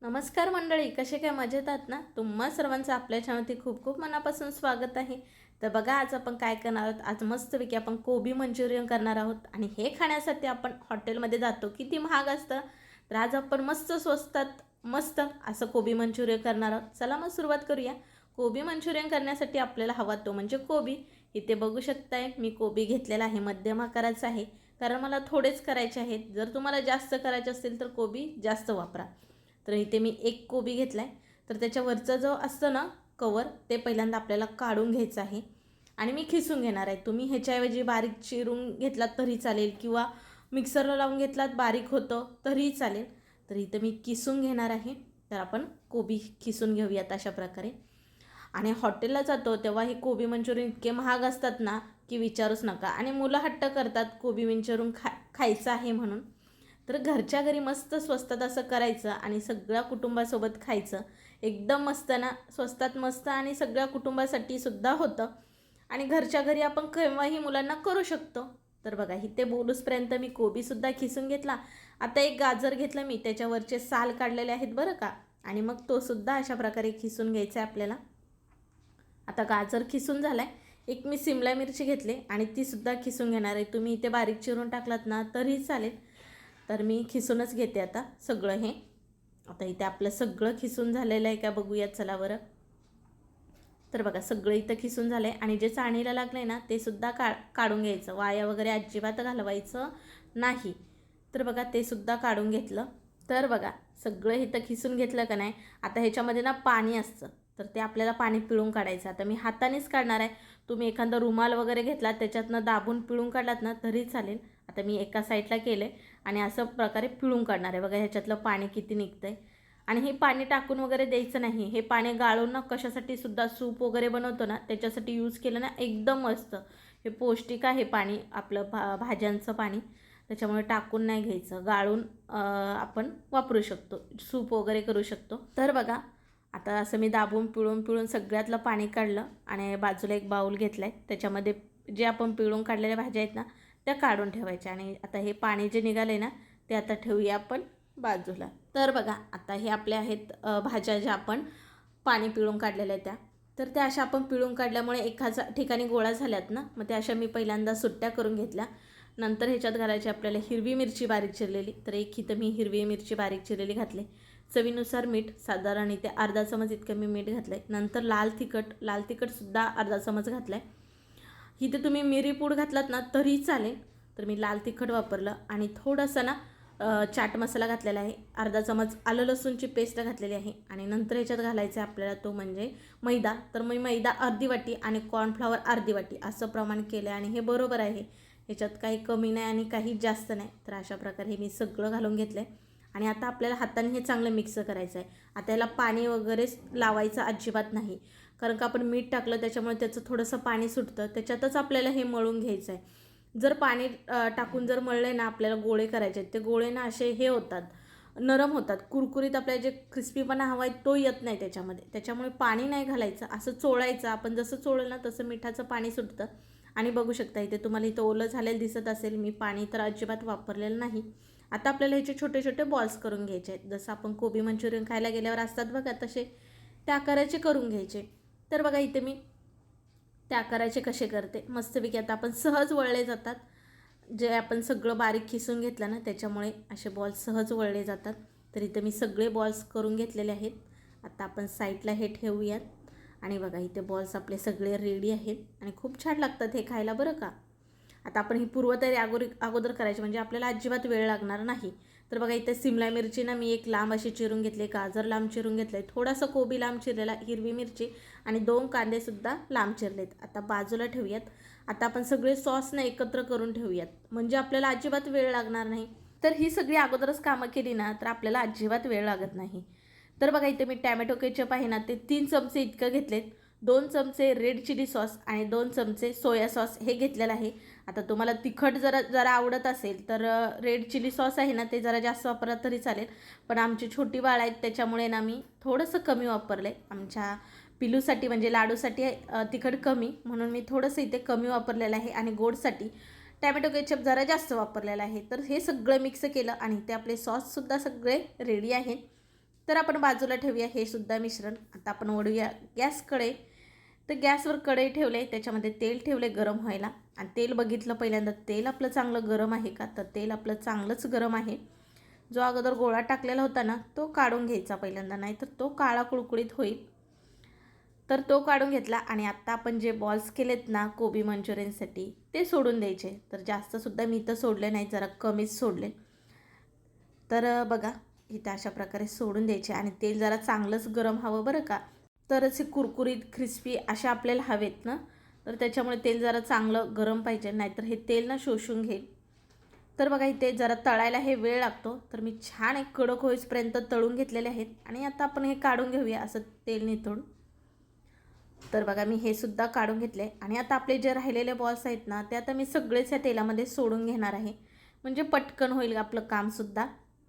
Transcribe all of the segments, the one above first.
नमस्कार मंडळी, कसे काय मजेत आहात ना? तुम्हा सर्वांचं आपल्या चॅनलवरती खूप खूप मनापासून स्वागत आहे. तर बघा, आज आपण काय करणार आहोत. आज मस्तपैकी आपण कोबी मंचुरियन करणार आहोत आणि हे खाण्यासाठी आपण हॉटेलमध्ये जातो, किती महाग असतं. तर आज आपण मस्त स्वस्तात मस्त असं कोबी मंचुरियन करणार आहोत. चला मग सुरुवात करूया. कोबी मंचुरियन करण्यासाठी आपल्याला हवा तो म्हणजे कोबी. इथे बघू शकताय, मी कोबी घेतलेला आहे, मध्यम आकाराचा आहे, कारण मला थोडेच करायचे आहेत. जर तुम्हाला जास्त करायचे असतील तर कोबी जास्त वापरा. तर इथे मी एक कोबी घेतला आहे. तर त्याच्यावरचं जो असतं ना कवर, ते पहिल्यांदा आपल्याला काढून घ्यायचं आहे आणि मी खिसून घेणार आहे. तुम्ही ह्याच्याऐवजी बारीक चिरून घेतलात तरी चालेल किंवा मिक्सरला लावून घेतलात बारीक होतं तरीही चालेल. तर इथं मी किसून घेणार आहे. तर आपण कोबी खिसून घेऊयात अशा प्रकारे. आणि हॉटेलला जातो तेव्हा हे कोबी मंचुरियन इतके महाग असतात ना की विचारूच नका. आणि मुलं हट्ट करतात कोबी मंचुरियन खायचं आहे म्हणून. तर घरच्या घरी मस्त स्वस्तात असं करायचं आणि सगळ्या कुटुंबासोबत खायचं. एकदम मस्त ना, स्वस्तात मस्त आणि सगळ्या कुटुंबासाठी सुद्धा होतं. आणि घरच्या घरी आपण केव्हाही मुलांना करू शकतो. तर बघा, इथे बोलूसपर्यंत मी कोबीसुद्धा खिसून घेतला. आता एक गाजर घेतलं मी, त्याच्यावरचे साल काढलेले आहेत बरं का. आणि मग तो सुद्धा अशा प्रकारे खिसून घ्यायचा आहे आपल्याला. आता गाजर खिसून झाला आहे. एक मी सिमला मिरची घेतली आणि तीसुद्धा खिसून घेणार आहे. तुम्ही इथे बारीक चिरून टाकलात ना तरीही चालेल. तर मी खिसूनच घेते आता सगळं हे. आता इथे आपलं सगळं खिसून झालेलं आहे का बघूयात चला बरं. तर बघा, सगळं इथं खिसून झालं आहे आणि जे चाळणीला लागलं आहे ना ते सुद्धा काढून घ्यायचं. वाया वगैरे अजिबात घालवायचं नाही. तर बघा, ते सुद्धा काढून घेतलं. तर बघा, सगळं इथं खिसून घेतलं का नाही. आता ह्याच्यामध्ये ना पाणी असतं, तर ते आपल्याला पाणी पिळून काढायचं. आता मी हातानेच काढणार आहे. तुम्ही एखादा रुमाल वगैरे घेतलात त्याच्यातनं दाबून पिळून काढलात ना तरी चालेल. आता मी एका साईडला केलं आहे आणि असं प्रकारे पिळून काढणार आहे. बघा, ह्याच्यातलं पाणी किती निघतं आहे. आणि हे पाणी टाकून वगैरे द्यायचं नाही. हे पाणी गाळून ना कशासाठी सुद्धा सूप वगैरे बनवतो ना त्याच्यासाठी यूज केलं ना एकदम मस्त. हे पौष्टिक आहे पाणी, आपलं भाज्यांचं पाणी. त्याच्यामुळे टाकून नाही घ्यायचं, गाळून आपण वापरू शकतो, सूप वगैरे करू शकतो. तर बघा, आता असं मी दाबून पिळून पिळून सगळ्यातलं पाणी काढलं आणि बाजूला एक बाऊल घेतला आहे. त्याच्यामध्ये जे आपण पिळून काढलेल्या भाज्या आहेत ना त्या काढून ठेवायच्या. आणि आता हे पाणी जे निघालं आहे ना ते आता ठेवूया आपण बाजूला. तर बघा, आता हे आपल्या आहेत भाज्या ज्या आपण पाणी पिळून काढलेल्या आहेत त्या. तर त्या अशा आपण पिळून काढल्यामुळे एकाच ठिकाणी गोळा झाल्यात ना, मग त्या अशा मी पहिल्यांदा सुट्ट्या करून घेतल्या. नंतर ह्याच्यात घालायची आपल्याला हिरवी मिरची बारीक चिरलेली. तर एक इथं मी हिरवी मिरची बारीक चिरलेली घातली. चवीनुसार मीठ, साधारण इथे अर्धा चमच इतकं मी मीठ घातलं आहे. नंतर लाल तिखटसुद्धा अर्धा चमच घातलं आहे. इथे तुम्ही मिरी पूड घातलात ना तरी चालेल. तर मी लाल तिखट वापरलं आणि थोडंसं ना चाट मसाला घातलेला आहे. अर्धा चमच आलं लसूणची पेस्ट घातलेली आहे. आणि नंतर ह्याच्यात घालायचं आहे आपल्याला तो म्हणजे मैदा. तर मी मैदा अर्धी वाटी आणि कॉर्नफ्लॉवर अर्धी वाटी असं प्रमाण केलं आहे आणि हे बरोबर आहे. ह्याच्यात काही कमी नाही आणि काही जास्त नाही. तर अशा प्रकारे मी सगळं घालून घेतलं आहे. आणि आता आपल्याला हाताने हे चांगलं मिक्स करायचं आहे. आता याला पाणी वगैरे लावायचं अजिबात नाही, कारण का आपण मीठ टाकलं त्याच्यामुळे त्याचं थोडंसं पाणी सुटतं. त्याच्यातच आपल्याला हे मळून घ्यायचं आहे. जर पाणी टाकून जर मळले ना, आपल्याला गोळे करायचे आहेत, ते गोळे ना असे हे होतात, नरम होतात, कुरकुरीत. आपल्याला जे क्रिस्पीपणा हवा आहे तो येत नाही त्याच्यामध्ये. त्याच्यामुळे पाणी नाही घालायचं, असं चोळायचं. आपण जसं चोळलं ना तसं मिठाचं पाणी सुटतं. आणि बघू शकता इथे तुम्हाला इथं ओलं झालेलं दिसत असेल. मी पाणी तर अजिबात वापरलेलं नाही. आता आपल्याला ह्याचे छोटे छोटे बॉल्स करून घ्यायचे आहेत. जसं आपण कोबी मंचुरियन खायला गेल्यावर असतात बघा तसे त्या आकाराचे करून घ्यायचे. तर बघा, इथे मी त्या आकाराचे कसे करते मस्तपैकी. आता आपण सहज वळले जातात. जे आपण सगळं बारीक खिसून घेतलं ना त्याच्यामुळे असे बॉल्स सहज वळले जातात. तर इथे मी सगळे बॉल्स करून घेतलेले आहेत. आता आपण साईडला हे ठेवूयात. आणि बघा, इथे बॉल्स आपले सगळे रेडी आहेत आणि खूप छान लागतात हे खायला बरं का. आता आपण ही पूर्वतयारी अगोदर करायची म्हणजे आपल्याला अजिबात वेळ लागणार नाही. तर बघा, इथे सिमला मिरची ना मी एक लांब अशी चिरून घेतली, गाजर लांब चिरून घेतलं आहे, थोडासा कोबी लांब चिरलेला, हिरवी मिरची आणि 2 कांदेसुद्धा लांब चिरलेत. आता बाजूला ठेवूयात. आता आपण सगळे सॉसनं एकत्र करून ठेवूयात म्हणजे आपल्याला अजिबात वेळ लागणार नाही. तर ही सगळी अगोदरच कामं केली ना तर आपल्याला अजिबात वेळ लागत नाही. तर बघा, इथे मी टॅमॅटो केचप आहे ना ते 3 चमचे इतकं घेतलेत. 2 चमचे रेड चिली सॉस आणि 2 चमचे सोया सॉस हे घेतलेलं आहे. आता तुम्हाला तिखट जरा जरा आवडत असेल तर रेड चिली सॉस आहे ना ते जरा जास्त वापरला तरी चालेल. पण आमची छोटी बाळ आहेत त्याच्यामुळे ना मी थोडंसं कमी वापरलं आहे. आमच्या पिलूसाठी म्हणजे लाडूसाठी तिखट कमी, म्हणून मी थोडंसं इथे कमी वापरलेलं आहे. आणि गोडसाठी टॅमॅटो केचप जरा जास्त वापरलेला आहे. तर हे सगळं मिक्स केलं आणि ते आपले सॉससुद्धा सगळे रेडी आहेत. तर आपण बाजूला ठेवूया हे सुद्धा मिश्रण. आता आपण वळूया गॅसकडे. तर गॅसवर कढई ठेवले, त्याच्यामध्ये तेल ठेवले गरम व्हायला आणि तेल बघितलं पहिल्यांदा तेल आपलं चांगलं गरम आहे का, तर तेल आपलं चांगलंच गरम आहे. जो अगोदर गोळा टाकलेला होता ना तो काढून घ्यायचा पहिल्यांदा, नाहीतर तो काळा कुळकुळीत होईल. तर तो काढून घेतला आणि आत्ता आपण जे बॉल्स केलेत ना कोबी मंचुरियनसाठी ते सोडून द्यायचे. तर जास्तसुद्धा मी तर सोडले नाही, जरा कमीच सोडले. तर बघा इथं अशा प्रकारे सोडून द्यायचे आणि तेल जरा चांगलंच गरम हवं बरं का, तरच हे कुरकुरीत क्रिस्पी असे आपल्याला हवेत ना. तर त्याच्यामुळे तेल जरा चांगलं गरम पाहिजे, नाहीतर हे तेल ना शोषून घेईल. तर बघा इथे जरा तळायला हे वेळ लागतो, तर मी छान एक कडक होईपर्यंत तळून घेतलेले आहेत आणि आता आपण हे काढून घेऊया असं तेल निथळून. तर बघा मी हे सुद्धा काढून घेतले आणि आता आपले जे राहिलेले बॉल्स आहेत ना ते आता मी सगळेच या तेलामध्ये सोडून घेणार आहे, म्हणजे पटकन होईल आपलं कामसुद्धा.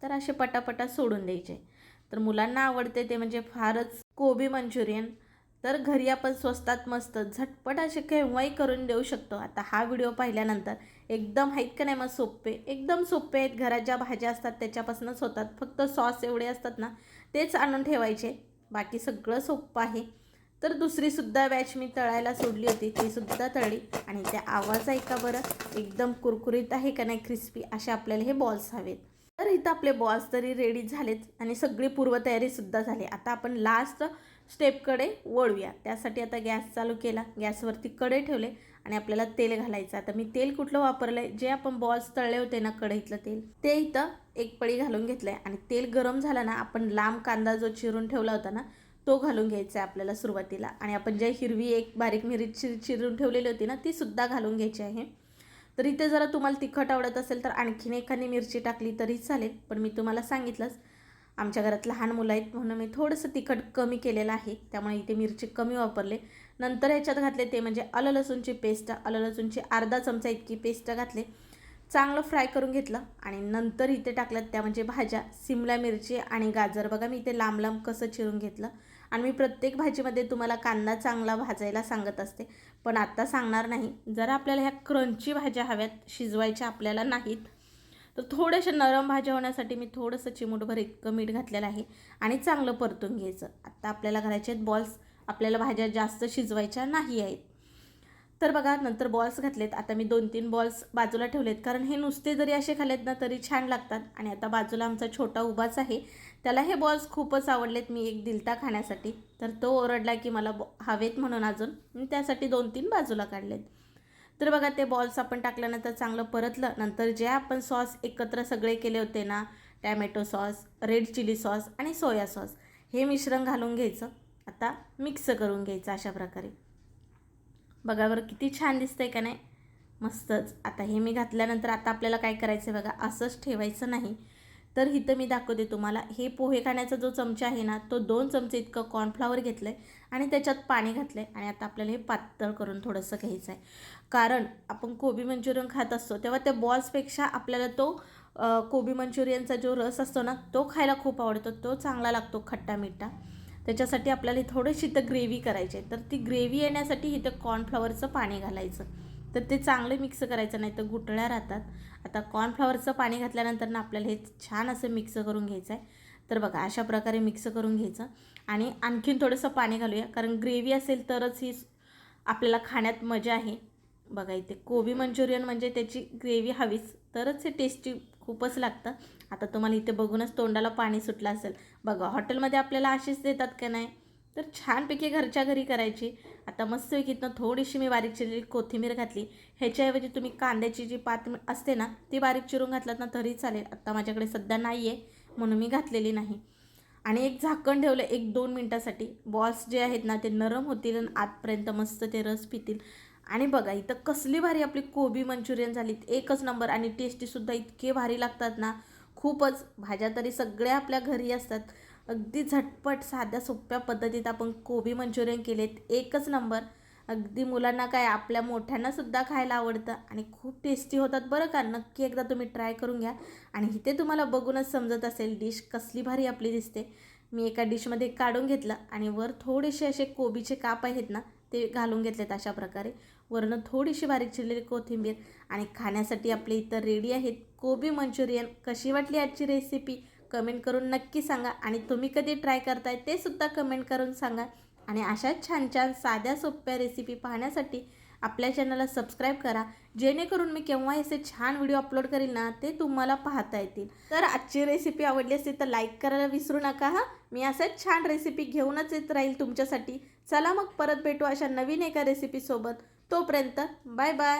तर असे पटापटा सोडून द्यायचे. तर मुलांना आवडते ते म्हणजे फारच कोबी मंचुरियन. तर घरी आपण स्वस्तात मस्त झटपट असे केव्हाही करून देऊ शकतो. आता हा व्हिडिओ पाहिल्यानंतर एकदम आहेत का नाही मग सोपे, एकदम सोपे आहेत. घरात ज्या भाज्या असतात त्याच्यापासूनच होतात, फक्त सॉस एवढे असतात ना तेच आणून ठेवायचे, बाकी सगळं सोपं आहे. तर दुसरीसुद्धा बॅच मी तळायला सोडली होती, तीसुद्धा तळली आणि त्या आवाज ऐका बरं, एकदम कुरकुरीत आहे का नाही क्रिस्पी असे आपल्याला हे बॉल्स हवेत. तर इथं आपले बॉल्स तरी रेडी झालेत आणि सगळी पूर्वतयारीसुद्धा झाली. आता आपण लास्ट स्टेपकडे वळूया. त्यासाठी आता गॅस चालू केला, गॅसवरती कढई ठेवले आणि आपल्याला तेल घालायचं. आता मी तेल कुठलं वापरलं आहे, जे आपण बॉल्स तळले होते ना कढईतलं तेल, ते इथं एक पळी घालून घेतलं आहे आणि तेल गरम झालं ना आपण लांब कांदा जो चिरून ठेवला होता ना तो घालून घ्यायचा आहे आपल्याला सुरुवातीला. आणि आपण जे हिरवी एक बारीक मिरची चिरून ठेवलेली होती ना ती सुद्धा घालून घ्यायची आहे. तर इथे जरा तुम्हाला तिखट आवडत असेल तर आणखीन एखादी मिरची टाकली तरी चालेल, पण मी तुम्हाला सांगितलंच आमच्या घरात लहान मुलं आहेत म्हणून मी थोडंसं तिखट कमी केलेलं आहे, त्यामुळे इथे मिरची कमी वापरले. नंतर ह्याच्यात घातले ते म्हणजे आलं लसूणची पेस्ट, आलं लसूणची अर्धा चमचा इतकी पेस्ट घातले, चांगलं फ्राय करून घेतलं आणि नंतर इथे टाकल्यात त्या म्हणजे भाज्या, सिमला मिरची आणि गाजर. बघा मी इथे लांब लांब कसं चिरून घेतलं. आणि मी प्रत्येक भाजीमध्ये तुम्हाला कांदा चांगला भाजायला सांगत असते, पण आत्ता सांगणार नाही. जर आपल्याला ह्या क्रंची भाज्या हव्यात, शिजवायच्या आपल्याला नाहीत, तर थोड्याशा नरम भाज्या होण्यासाठी मी थोडंसं चिमूटभर इतकं मीठ घातलेलं आहे आणि चांगलं परतून घ्यायचं. आत्ता आपल्याला घालायचे आहेत बॉल्स, आपल्याला भाज्या जास्त शिजवायच्या नाही आहेत. तर बघा नंतर बॉल्स घातलेत. आता मी 2-3 बॉल्स बाजूला ठेवलेत, कारण हे नुसते जरी असे खाल्लेत ना तरी छान लागतात. आणि आता बाजूला आमचा छोटा उभाच आहे, त्याला हे बॉल्स खूपच आवडलेत. मी एक दिलता खाण्यासाठी, तर तो ओरडला की मला हवेत म्हणून अजून, मी त्यासाठी 2-3 बाजूला काढलेत. तर बघा ते बॉल्स आपण टाकल्यानंतर चांगलं परतलं. नंतर जे आपण सॉस एकत्र सगळे केले होते ना, tomato sauce, red chilli sauce आणि सोया सॉस, हे मिश्रण घालून घ्यायचं. आता मिक्स करून घ्यायचं अशा प्रकारे. बघा बरं किती छान दिसतंय का नाही, मस्तच. आता हे मी घातल्यानंतर आता आपल्याला काय करायचं आहे बघा, असंच ठेवायचं नाही. तर इथं मी दाखवते तुम्हाला, हे पोहे खाण्याचा जो चमचा आहे ना तो 2 चमचे इतकं कॉर्नफ्लॉवर घेतलं आहे आणि त्याच्यात पाणी घातलं आहे. आणि आता आपल्याला हे पातळ करून थोडंसं घ्यायचं आहे, कारण आपण कोबी मंचुरियन खात असतो तेव्हा त्या बॉल्सपेक्षा आपल्याला तो कोबी मंचुरियनचा जो रस असतो ना तो खायला खूप आवडतो, तो चांगला लागतो खट्टा मिठा. त्याच्यासाठी आपल्याला थोडीशी इथं ग्रेव्ही करायची आहे, तर ती ग्रेव्ही येण्यासाठी इथं कॉर्नफ्लॉवरचं पाणी घालायचं. तर ते चांगलं मिक्स करायचं, नाही तर गुठळ्या राहतात. आता कॉर्नफ्लॉवरचं पाणी घातल्यानंतर ना आपल्याला हे छान असं मिक्स करून घ्यायचं आहे. तर बघा अशा प्रकारे मिक्स करून घ्यायचं आणि आणखीन थोडंसं पाणी घालूया, कारण ग्रेव्ही असेल तरच ही आपल्याला खाण्यात मजा आहे. बघा इथे कोबी मंचुरियन म्हणजे त्याची ग्रेव्ही हवीच, तरच हे टेस्टी खूपच लागतं. आता तुम्हाला इथे बघूनच तोंडाला पाणी सुटलं असेल. बघा हॉटेलमध्ये आपल्याला अशीच देतात का नाही, तर छानपैकी घरच्या घरी करायची. आता मस्तपैकी इथनं थोडीशी मी बारीक चिरलेली कोथिंबीर घातली. ह्याच्याऐवजी तुम्ही कांद्याची जी पात असते ना ती बारीक चिरून घातलात ना तरी चालेल. आत्ता माझ्याकडे सध्या नाही आहे म्हणून मी घातलेली नाही. आणि एक झाकण ठेवलं 1-2 मिनटासाठी. बॉल्स जे आहेत ना ते नरम होतील आणि आतपर्यंत मस्त ते रस पितील. आणि बघा इथं कसली भारी आपली कोबी मंचुरियन झालीत, एकच नंबर. आणि टेस्टीसुद्धा इतके भारी लागतात ना, खूपच. भाज्या तरी सगळ्या आपल्या घरी असतात, अगदी झटपट साध्या सोप्या पद्धतीत आपण कोबी मंचुरियन केलेत, एकच नंबर. अगदी मुलांना काय आपल्या मोठ्यांनासुद्धा खायला आवडतं आणि खूप टेस्टी होतात बरं का. नक्की एकदा तुम्ही ट्राय करून घ्या. आणि इथे तुम्हाला बघूनच समजत असेल डिश कसली भारी आपली दिसते. मी एका डिशमध्ये काढून घेतलं आणि वर थोडेसे असे कोबीचे काप आहेत ना ते घालून घेतलेत अशा प्रकारे. वरनं थोडीशी बारीक चिरलेली कोथिंबीर आणि खाण्यासाठी आपले इतर रेडी आहेत कोबी मंचुरियन. कशी वाटली आजची रेसिपी कमेंट करून नक्की सांगा आणि तुम्ही कधी ट्राय करताय ते सुद्धा कमेंट करून सांगा. आणि अशाच छान छान साध्या सोप्या रेसिपी पाहण्यासाठी आपल्या चॅनलला सबस्क्राईब करा, जेणेकरून मी केव्हाही असे छान व्हिडिओ अपलोड करील ना ते तुम्हाला पाहता येतील. तर आजची रेसिपी आवडली असेल तर लाईक करायला विसरू नका हां. मी असंच छान रेसिपी घेऊनच येत राहील तुमच्यासाठी. चला मग परत भेटू अशा नवीन एका रेसिपीसोबत. तोपर्यंत बाय बाय.